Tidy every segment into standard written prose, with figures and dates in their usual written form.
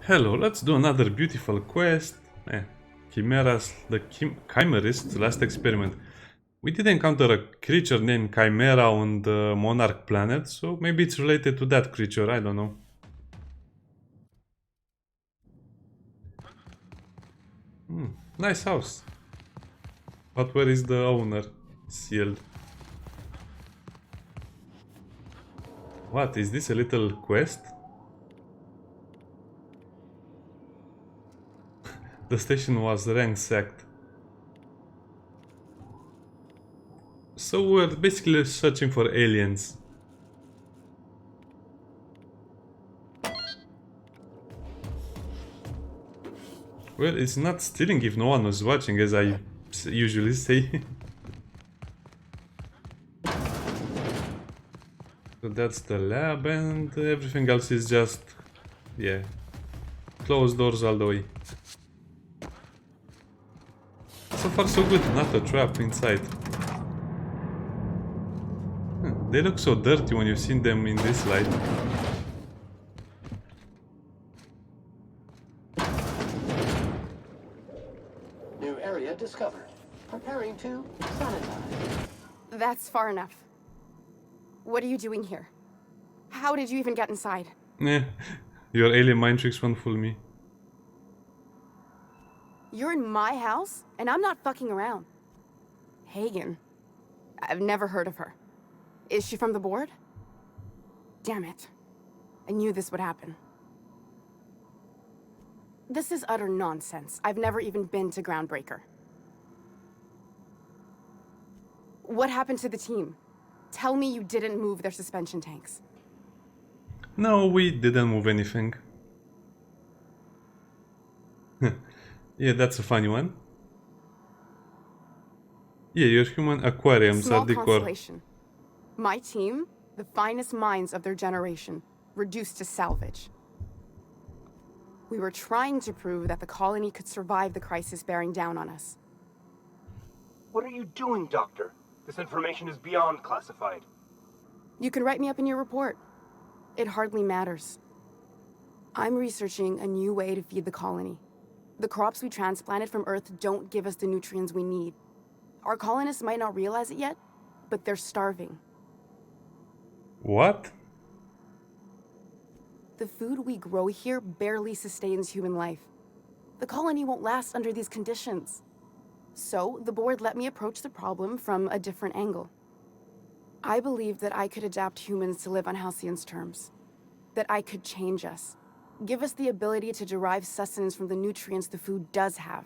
Hello, let's do another beautiful quest. Chimerist, last experiment. We did encounter a creature named Chimera on the Monarch planet, so maybe it's related to that creature, I don't know. Nice house. But where is the owner? Sealed. What, is this a little quest? The station was ransacked. So we're basically searching for aliens. Well, it's not stealing if no one was watching, as I usually say. So that's the lab, and everything else is just, yeah, closed doors all the way. So far so good, not a trap inside. They look so dirty when you've seen them in this light. New area discovered. Preparing to sanitize. That's far enough. What are you doing here? How did you even get inside? Your alien mind tricks won't fool me. You're in my house, and I'm not fucking around. Hagen. I've never heard of her. Is she from the board? Damn it. I knew this would happen. This is utter nonsense. I've never even been to Groundbreaker. What happened to the team? Tell me you didn't move their suspension tanks. No, we didn't move anything. Yeah, that's a funny one. Yeah, your human aquariums Small are decor. consolation. My team, the finest minds of their generation, reduced to salvage. We were trying to prove that the colony could survive the crisis bearing down on us. What are you doing, Doctor? This information is beyond classified. You can write me up in your report. It hardly matters. I'm researching a new way to feed the colony. The crops we transplanted from Earth don't give us the nutrients we need. Our colonists might not realize it yet, but they're starving. What? The food we grow here barely sustains human life. The colony won't last under these conditions. So, the board let me approach the problem from a different angle. I believed that I could adapt humans to live on Halcyon's terms. That I could change us. Give us the ability to derive sustenance from the nutrients the food does have.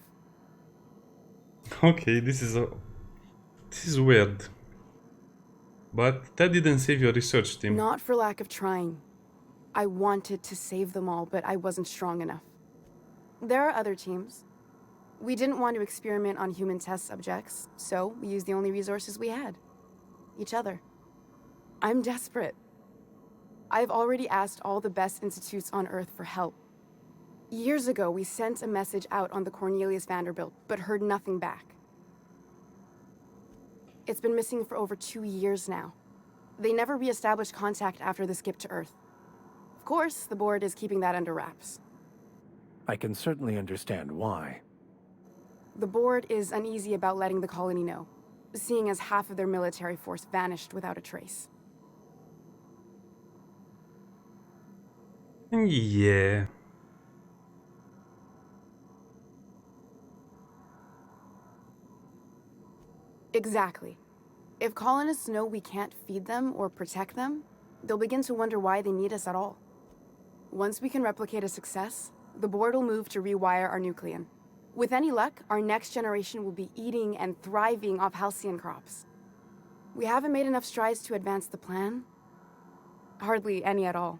Okay, this is weird. But that didn't save your research team. Not for lack of trying. I wanted to save them all, but I wasn't strong enough. There are other teams. We didn't want to experiment on human test subjects, so we used the only resources we had. Each other. I'm desperate. I've already asked all the best institutes on Earth for help. Years ago, we sent a message out on the Cornelius Vanderbilt, but heard nothing back. It's been missing for over 2 years now. They never re-established contact after the skip to Earth. Of course, the board is keeping that under wraps. I can certainly understand why. The board is uneasy about letting the colony know, seeing as half of their military force vanished without a trace. Yeah. Exactly. If colonists know we can't feed them or protect them, they'll begin to wonder why they need us at all. Once we can replicate a success, the board will move to rewire our nucleon. With any luck, our next generation will be eating and thriving off halcyon crops. We haven't made enough strides to advance the plan. Hardly any at all.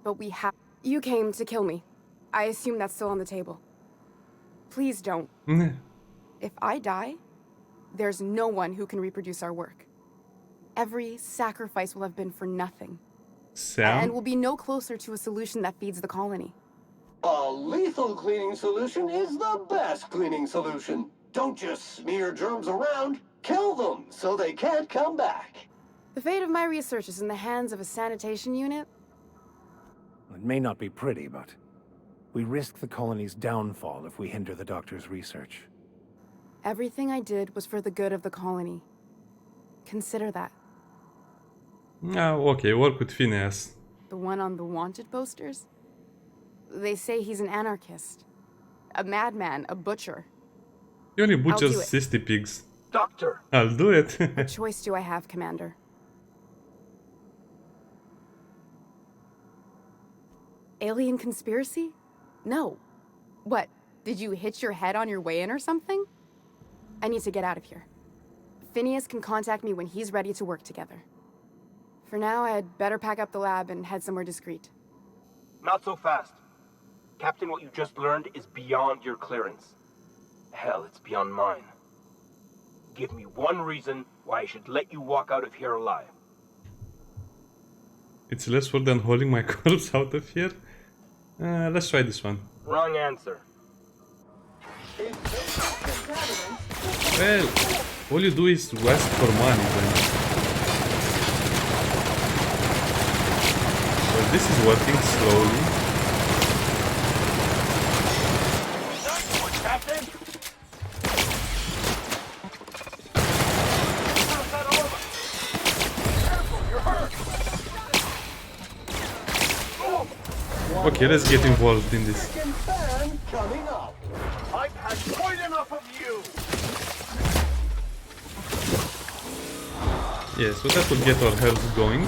But we have. You came to kill me. I assume that's still on the table. Please don't. If I die, there's no one who can reproduce our work. Every sacrifice will have been for nothing. And we'll be no closer to a solution that feeds the colony. A lethal cleaning solution is the best cleaning solution. Don't just smear germs around. Kill them so they can't come back. The fate of my research is in the hands of a sanitation unit. It may not be pretty, but We risk the colony's downfall if we hinder the doctor's research. Everything I did was for the good of the colony. Consider that. Ah, okay, work with Phineas. The one on the wanted posters? They say he's an anarchist. A madman, a butcher. He only do butchers it. 60 pigs. Doctor! I'll do it. What choice do I have, Commander? Alien conspiracy? No. What, did you hit your head on your way in or something? I need to get out of here. Phineas can contact me when he's ready to work together. For now, I'd better pack up the lab and head somewhere discreet. Not so fast. Captain, what you just learned is beyond your clearance. Hell, it's beyond mine. Give me one reason why I should let you walk out of here alive. It's less work than hauling my corpse out of here. Let's try this one. Wrong answer. Well, all you do is ask for money then. Well, this is working slowly. Captain! Careful, you're hurt! Okay, let's get involved in this. Chicken fan coming up. I've had quite enough of you! Yeah, so that will get our health going.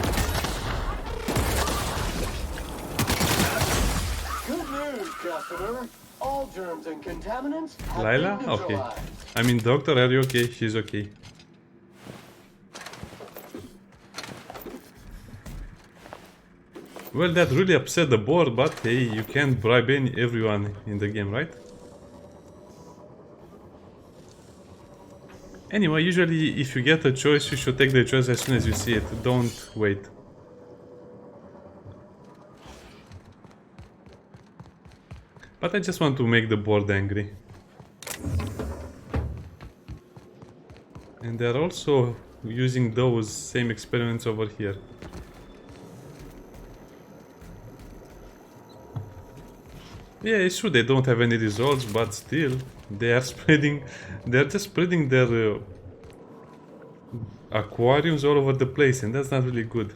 Good news, customer. All germs and contaminants have Lila? been Okay. neutralized. I mean, doctor, are you okay? She's okay. Well, that really upset the board, but hey, you can't bribe everyone in the game, right? Anyway, usually if you get a choice, you should take the choice as soon as you see it. Don't wait. But I just want to make the board angry. And they're also using those same experiments over here. Yeah, it's true they don't have any results, but still, they are spreading, they're just spreading their aquariums all over the place, and that's not really good.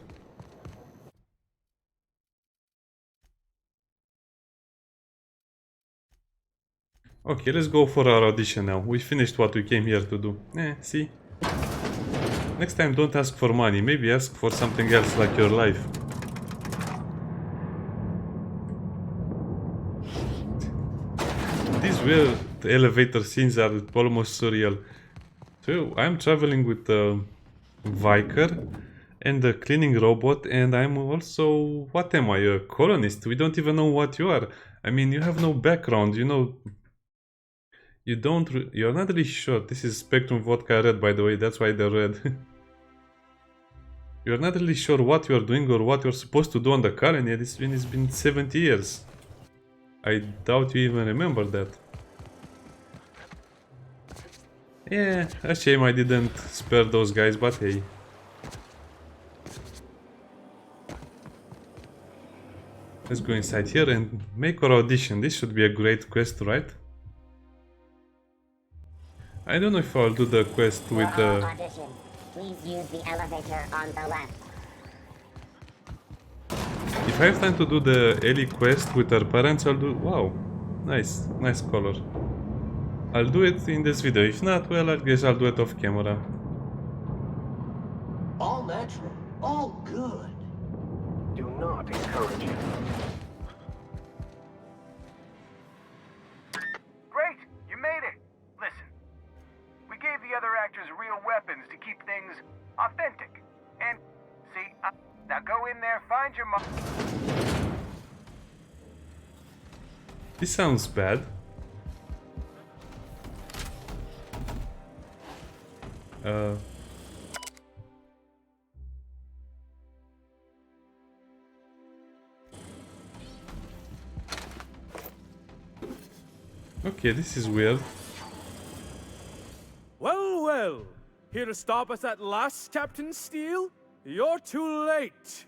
Okay, let's go for our audition now. We finished what we came here to do. See? Next time don't ask for money, maybe ask for something else like your life. These weird elevator scenes are almost surreal. So I'm traveling with Viker and a cleaning robot, and I'm also, what am I, a colonist? We don't even know what you are. I mean, you have no background, you know. You're not really sure. This is Spectrum Vodka Red, by the way, that's why they're red. You're not really sure what you're doing or what you're supposed to do on the colony. It's been 70 years. I doubt you even remember that. Yeah, a shame I didn't spare those guys, but hey. Let's go inside here and make our audition. This should be a great quest, right? I don't know if I'll do the quest with audition. Please use the elevator on the left. If I have time to do the Ellie quest with her parents, I'll do... Wow, nice color. I'll do it in this video. If not, well, I guess I'll do it off camera. All natural, all good. Do not encourage him. Great! You made it! Listen, we gave the other actors real weapons to keep things authentic. And, see, now go in there, find your mom. This sounds bad. Okay, this is weird. Well, well. Here to stop us at last, Captain Steele? You're too late.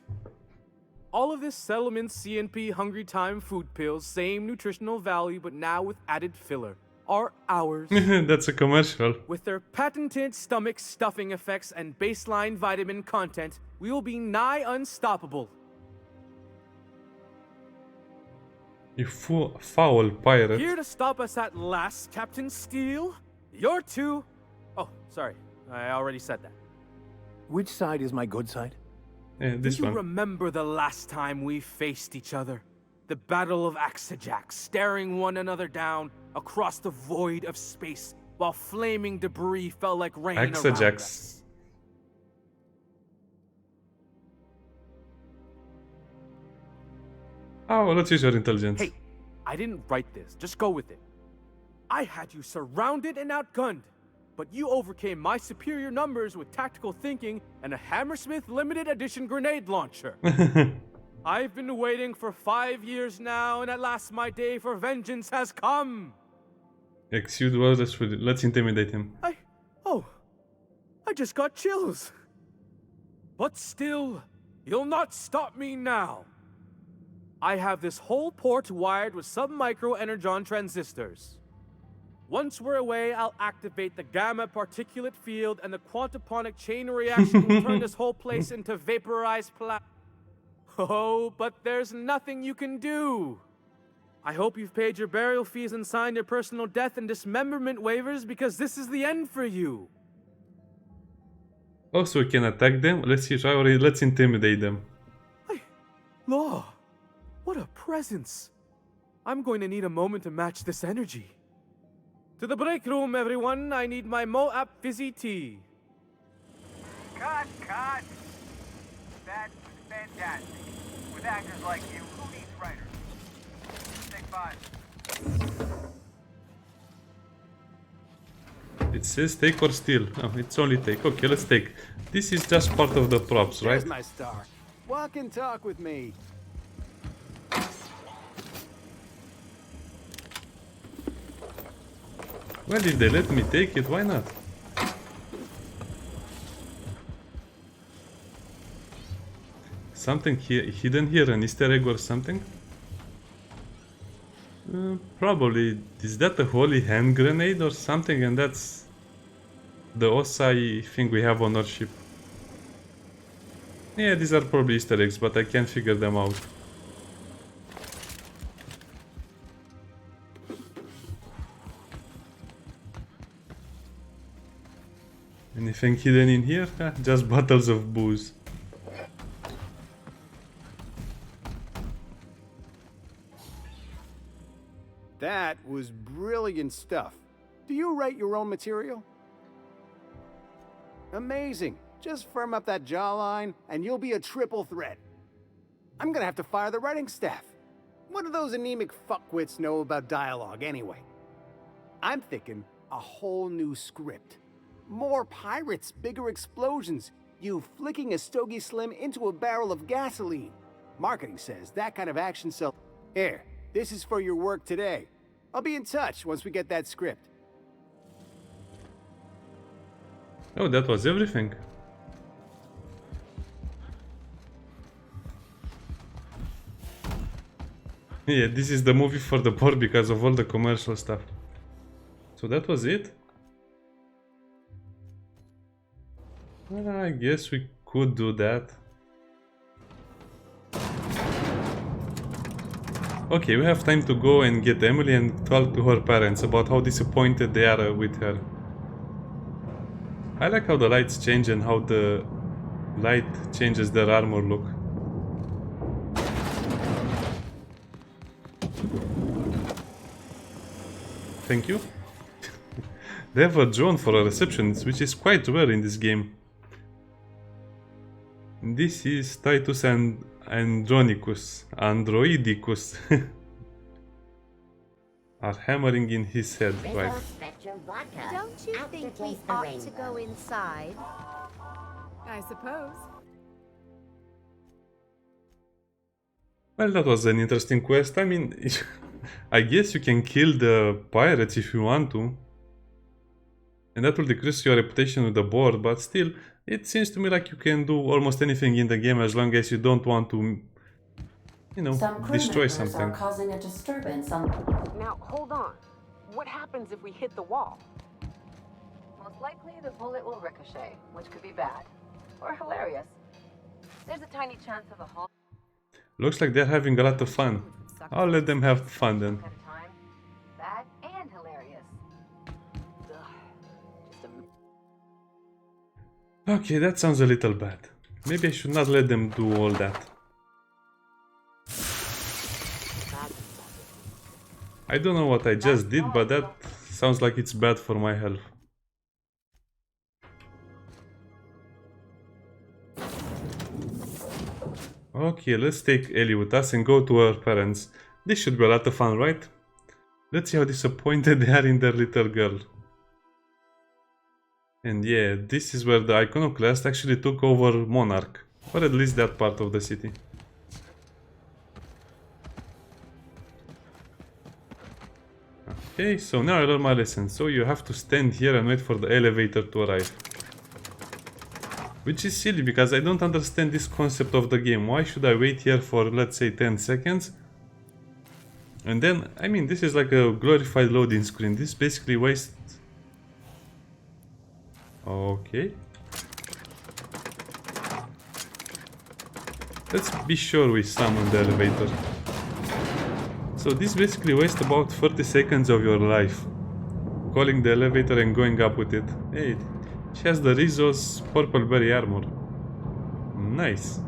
All of this settlement CNP Hungry Time food pills, same nutritional value, but now with added filler, are ours. That's a commercial. With their patented stomach stuffing effects and baseline vitamin content, we will be nigh unstoppable. You foul pirate. Here to stop us at last, Captain Steele. You're two. Oh, sorry. I already said that. Which side is my good side? This Do you one. remember the last time we faced each other? The Battle of Axajax, staring one another down across the void of space while flaming debris fell like rain around Axajax. us. Oh, let's use your intelligence. Hey, I didn't write this. Just go with it. I had you surrounded and outgunned, but you overcame my superior numbers with tactical thinking and a Hammersmith limited edition grenade launcher. I've been waiting for 5 years now, and at last my day for vengeance has come. Exude orders for let's intimidate him. I just got chills. But still, you'll not stop me now. I have this whole port wired with sub-micro energon transistors. Once we're away, I'll activate the gamma particulate field and the quantaponic chain reaction will turn this whole place into vaporized Oh, but there's nothing you can do. I hope you've paid your burial fees and signed your personal death and dismemberment waivers because this is the end for you. Oh, so we can attack them? Let's see, let's intimidate them. Law, what a presence. I'm going to need a moment to match this energy. To the break room, everyone. I need my Moab fizzy tea. Cut! That was fantastic. With actors like you, who needs writers? Take 5. It says take or steal. Oh, it's only take. Okay, let's take. This is just part of the props, right? There's my star. Walk and talk with me. Well, if they let me take it, why not? Something here, hidden here, an Easter egg or something? Probably. Is that a holy hand grenade or something? And that's the Osai thing we have on our ship. Yeah, these are probably Easter eggs, but I can't figure them out. Anything hidden in here? Just bottles of booze. That was brilliant stuff. Do you write your own material? Amazing. Just firm up that jawline, and you'll be a triple threat. I'm gonna have to fire the writing staff. What do those anemic fuckwits know about dialogue anyway? I'm thinking a whole new script. More pirates, bigger explosions, you flicking a Stogie Slim into a barrel of gasoline. Marketing says that kind of action sells. Here, this is for your work today. I'll be in touch once we get that script. Oh, that was everything. Yeah, this is the movie for the poor because of all the commercial stuff. So that was it? Well, I guess we could do that. Okay, we have time to go and get Emily and talk to her parents about how disappointed they are with her. I like how the lights change and how the light changes their armor look. Thank you. They have a drone for a reception, which is quite rare in this game. This is Titus and Andronicus are hammering in his head, right? Don't you think we ought to go inside? I suppose. Well, that was an interesting quest. I mean, I guess you can kill the pirates if you want to. And that will decrease your reputation with the board, but still, it seems to me like you can do almost anything in the game as long as you don't want to you know, Some crew destroy members something. are causing a disturbance on... Now, hold on. What happens if we hit the wall? Most likely, the bullet will ricochet, which could be bad. Or hilarious. There's a tiny chance of a whole... Looks like they're having a lot of fun. I'll let them have fun then. Bad and hilarious. Okay, that sounds a little bad. Maybe I should not let them do all that. I don't know what I just did, but that sounds like it's bad for my health. Okay, let's take Ellie with us and go to her parents. This should be a lot of fun, right? Let's see how disappointed they are in their little girl. And yeah, this is where the iconoclast actually took over Monarch. Or at least that part of the city. Okay, so now I learned my lesson. So you have to stand here and wait for the elevator to arrive. Which is silly, because I don't understand this concept of the game. Why should I wait here for, let's say, 10 seconds? And then, I mean, this is like a glorified loading screen. This basically wastes... Okay. Let's be sure we summon the elevator. So this basically wastes about 30 seconds of your life. Calling the elevator and going up with it. Hey, she has the Rizzo's purple berry armor. Nice.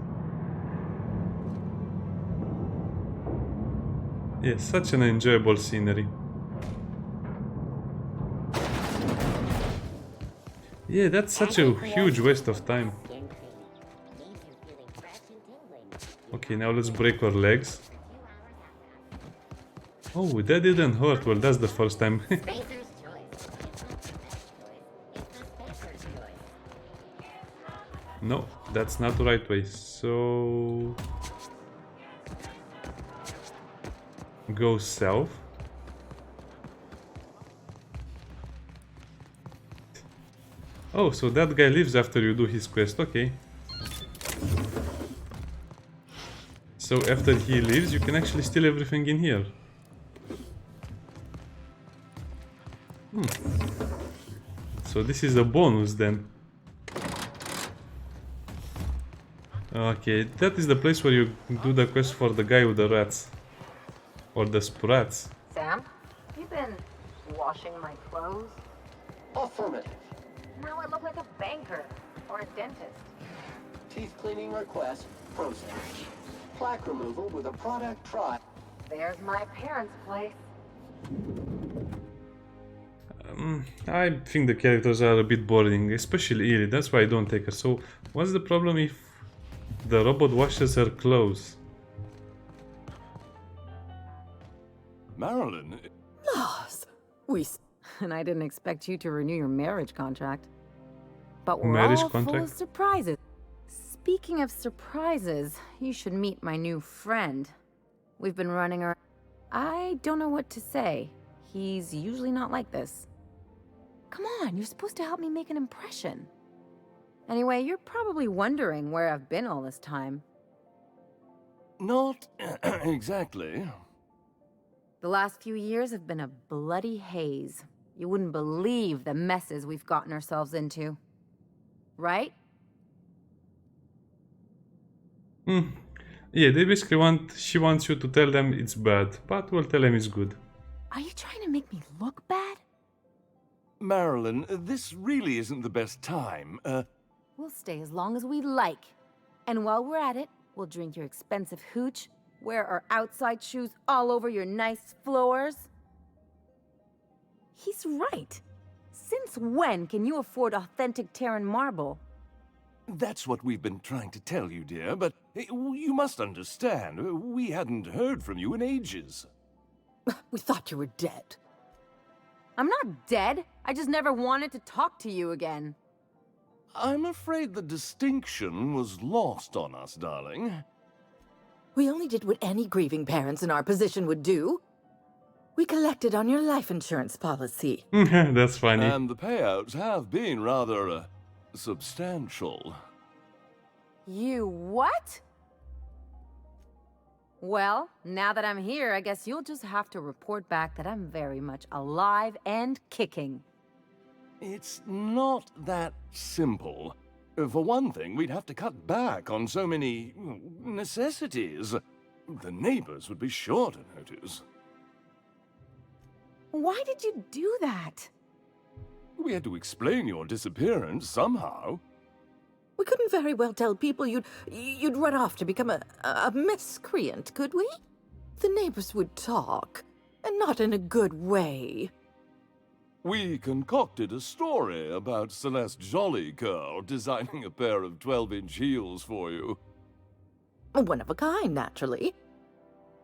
Yeah, such an enjoyable scenery. Yeah, that's such a huge waste of time. Okay, now let's break our legs. Oh, that didn't hurt. Well, that's the first time. No, that's not the right way. So... go south. Oh, so that guy leaves after you do his quest. Okay. So after he leaves, you can actually steal everything in here. So this is a bonus then. Okay, that is the place where you do the quest for the guy with the rats. Or the sprats. Sam, you been washing my clothes? Affirmative. Now I look like a banker or a dentist. Teeth cleaning request processed. Plaque removal with a product trial. There's my parents' place. I think the characters are a bit boring, especially Ellie. That's why I don't take her. So, what's the problem if the robot washes her clothes? Marilyn... Loss! And I didn't expect you to renew your marriage contract. But we're Marriage all full contract? of surprises. Speaking of surprises, you should meet my new friend. We've been running around... I don't know what to say. He's usually not like this. Come on, you're supposed to help me make an impression. Anyway, you're probably wondering where I've been all this time. Not exactly. The last few years have been a bloody haze. You wouldn't believe the messes we've gotten ourselves into. Right? Yeah, they basically she wants you to tell them it's bad, but we'll tell them it's good. Are you trying to make me look bad? Marilyn, this really isn't the best time. We'll stay as long as we like. And while we're at it, we'll drink your expensive hooch, wear our outside shoes all over your nice floors. He's right. Since when can you afford authentic Terran marble? That's what we've been trying to tell you, dear, but you must understand, we hadn't heard from you in ages. We thought you were dead. I'm not dead. I just never wanted to talk to you again. I'm afraid the distinction was lost on us, darling. We only did what any grieving parents in our position would do. We collected on your life insurance policy. That's funny. And the payouts have been rather, substantial. You what? Well, now that I'm here, I guess you'll just have to report back that I'm very much alive and kicking. It's not that simple. For one thing, we'd have to cut back on so many necessities. The neighbors would be sure to notice. Why did you do that? We had to explain your disappearance somehow. We couldn't very well tell people you'd run off to become a miscreant, could we? The neighbors would talk, and not in a good way. We concocted a story about Celeste Jollycurl designing a pair of 12-inch heels for you. One of a kind, naturally.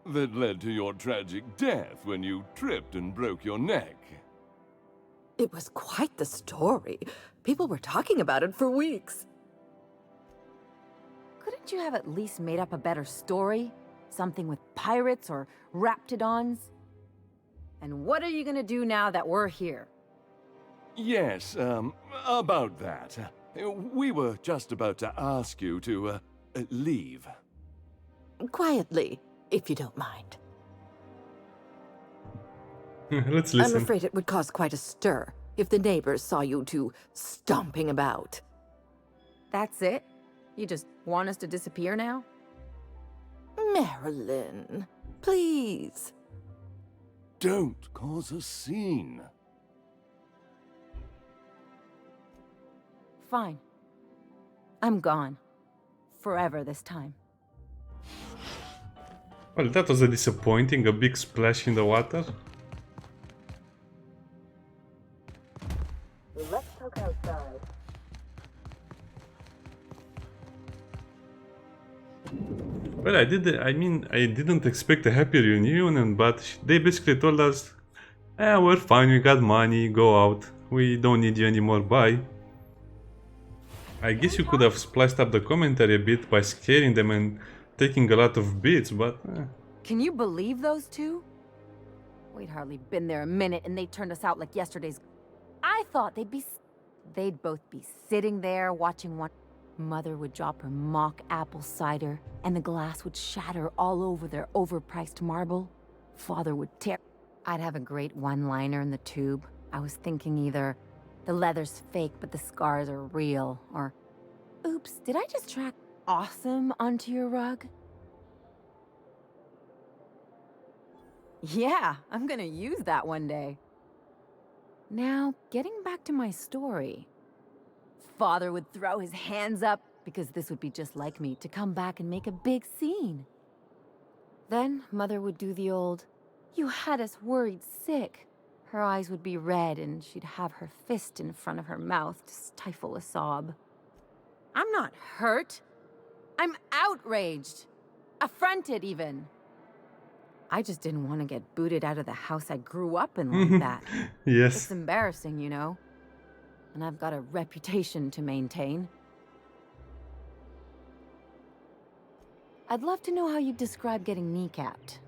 That led to your tragic death when you tripped and broke your neck. It was quite the story. People were talking about it for weeks. Couldn't you have at least made up a better story? Something with pirates or raptidons? And what are you gonna do now that we're here? Yes, about that. We were just about to ask you to, leave. Quietly, if you don't mind. Let's listen. I'm afraid it would cause quite a stir if the neighbors saw you two stomping about. That's it? You just want us to disappear now? Marilyn, please. Don't cause a scene. Fine. I'm gone. Forever this time. Well, that was a disappointing, a big splash in the water. Let's poke outside. Well, I didn't expect a happy reunion, but they basically told us, we're fine, we got money, go out, we don't need you anymore, bye. I guess you could have spliced up the commentary a bit by scaring them and taking a lot of beats, but... Can you believe those two? We'd hardly been there a minute and they turned us out like yesterday's... I thought they'd both be sitting there watching one... Mother would drop her mock apple cider, and the glass would shatter all over their overpriced marble. Father would tear... I'd have a great one-liner in the tube. I was thinking either, the leather's fake but the scars are real, or, oops, did I just track awesome onto your rug? Yeah, I'm gonna use that one day. Now, getting back to my story. Father would throw his hands up, because this would be just like me, to come back and make a big scene. Then Mother would do the old, "You had us worried sick." Her eyes would be red and she'd have her fist in front of her mouth to stifle a sob. I'm not hurt. I'm outraged. Affronted, even. I just didn't want to get booted out of the house I grew up in like that. Yes. It's embarrassing, you know. And I've got a reputation to maintain. I'd love to know how you'd describe getting kneecapped.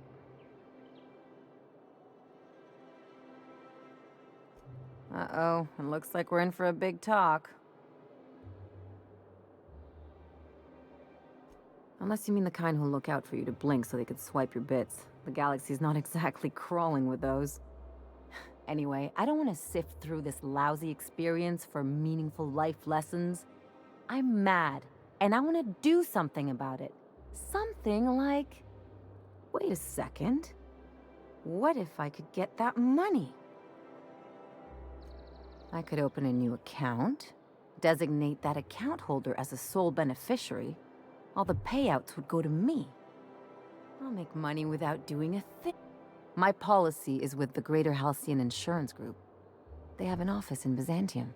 Uh-oh, it looks like we're in for a big talk. Unless you mean the kind who'll look out for you to blink so they could swipe your bits. The galaxy's not exactly crawling with those. Anyway, I don't want to sift through this lousy experience for meaningful life lessons. I'm mad, and I want to do something about it. Something like... Wait a second. What if I could get that money? I could open a new account, designate that account holder as a sole beneficiary. All the payouts would go to me. I'll make money without doing a thing. My policy is with the Greater Halcyon Insurance Group. They have an office in Byzantium.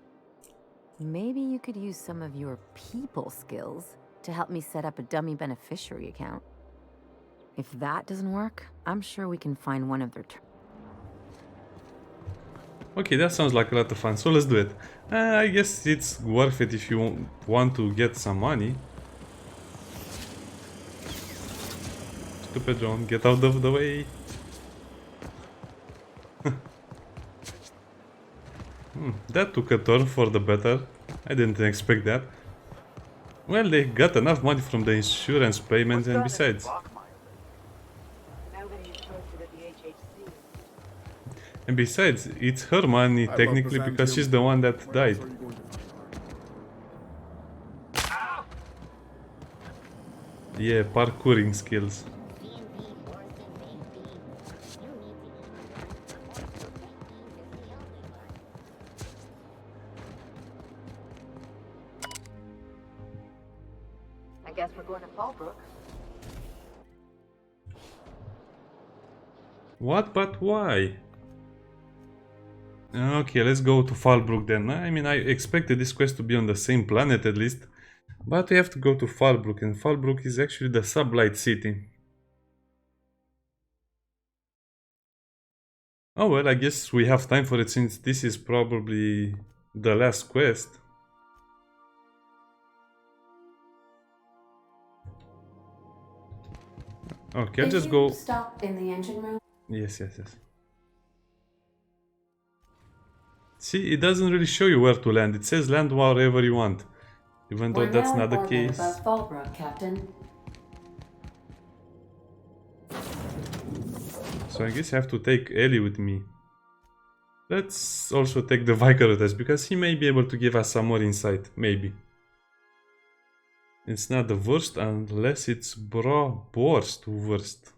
Maybe you could use some of your people skills to help me set up a dummy beneficiary account. If that doesn't work, I'm sure we can find one of their terms. Okay, that sounds like a lot of fun, so let's do it. I guess it's worth it if you want to get some money. Stupid John, get out of the way. That took a turn for the better. I didn't expect that. Well, they got enough money from the insurance payments and besides. And besides, it's her money technically because she's the one that died. Yeah, parkouring skills. I guess we're going to Fallbrook. What? But why? Okay, let's go to Fallbrook then. I mean, I expected this quest to be on the same planet at least. But we have to go to Fallbrook, and Fallbrook is actually the Sublight City. Oh well, I guess we have time for it since this is probably the last quest. Okay, I'll just go... Stop in the engine room? Yes. See, it doesn't really show you where to land. It says land wherever you want. Even though that's not the case. Above Fallbrook, Captain. So I guess I have to take Ellie with me. Let's also take the Vicar with us, because he may be able to give us some more insight. Maybe. It's not the worst unless it's Borst worst.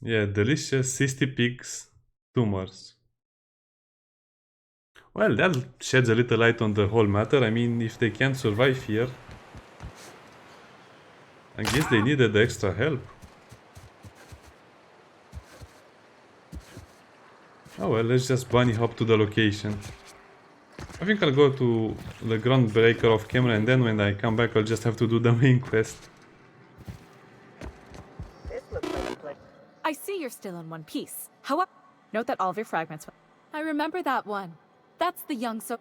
Yeah, delicious cysty pigs tumors. Well, that sheds a little light on the whole matter. I mean, if they can't survive here, I guess they needed the extra help. Oh well, let's just bunny hop to the location. I think I'll go to the Groundbreaker off camera, and then when I come back I'll just have to do the main quest. I see you're still in one piece. However, note that all of your fragments... I remember that one. That's the young so...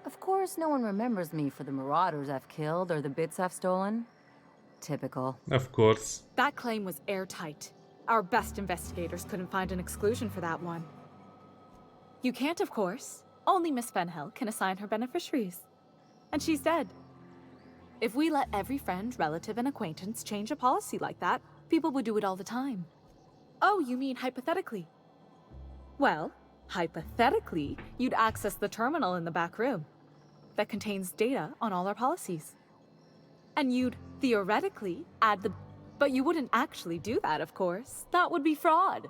Of course no one remembers me for the marauders I've killed or the bits I've stolen. Typical. Of course. That claim was airtight. Our best investigators couldn't find an exclusion for that one. You can't, of course. Only Miss Fenhill can assign her beneficiaries. And she's dead. If we let every friend, relative, and acquaintance change a policy like that, people would do it all the time. Oh, you mean hypothetically? Well, hypothetically, you'd access the terminal in the back room that contains data on all our policies. And you'd, theoretically, add the... But you wouldn't actually do that, of course. That would be fraud.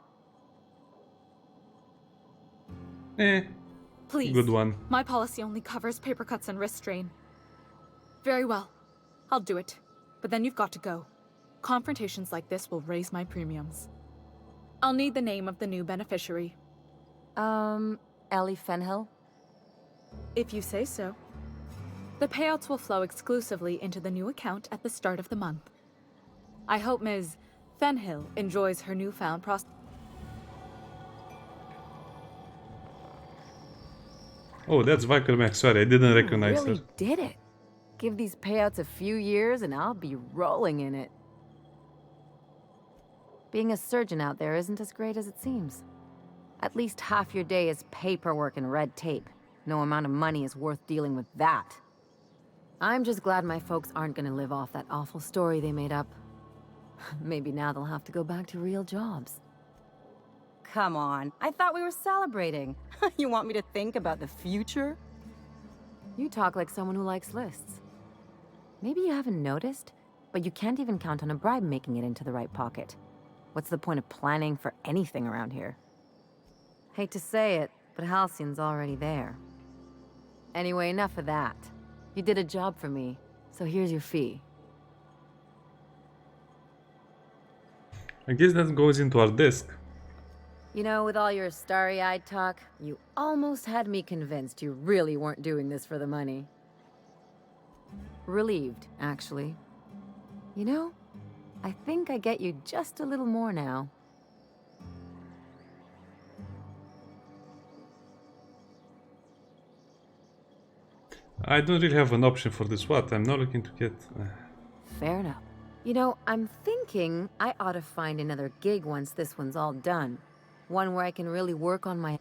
Please. Good one. My policy only covers paper cuts and wrist strain. Very well. I'll do it. But then you've got to go. Confrontations like this will raise my premiums. I'll need the name of the new beneficiary. Ellie Fenhill? If you say so. The payouts will flow exclusively into the new account at the start of the month. I hope Ms. Fenhill enjoys her newfound Oh, that's Vicar Max. Sorry, I didn't recognize really her. Did it. Give these payouts a few years and I'll be rolling in it. Being a surgeon out there isn't as great as it seems. At least half your day is paperwork and red tape. No amount of money is worth dealing with that. I'm just glad my folks aren't gonna live off that awful story they made up. Maybe now they'll have to go back to real jobs. Come on, I thought we were celebrating. You want me to think about the future? You talk like someone who likes lists. Maybe you haven't noticed, but you can't even count on a bribe making it into the right pocket. What's the point of planning for anything around here? Hate to say it, but Halcyon's already there. Anyway, enough of that. You did a job for me, so here's your fee. I guess that goes into our desk. You know, with all your starry-eyed talk, you almost had me convinced you really weren't doing this for the money. Relieved, actually. You know, I think I get you just a little more now. I don't really have an option for this. What? I'm not looking to get... Fair enough. You know, I'm thinking I ought to find another gig once this one's all done. One where I can really work on my...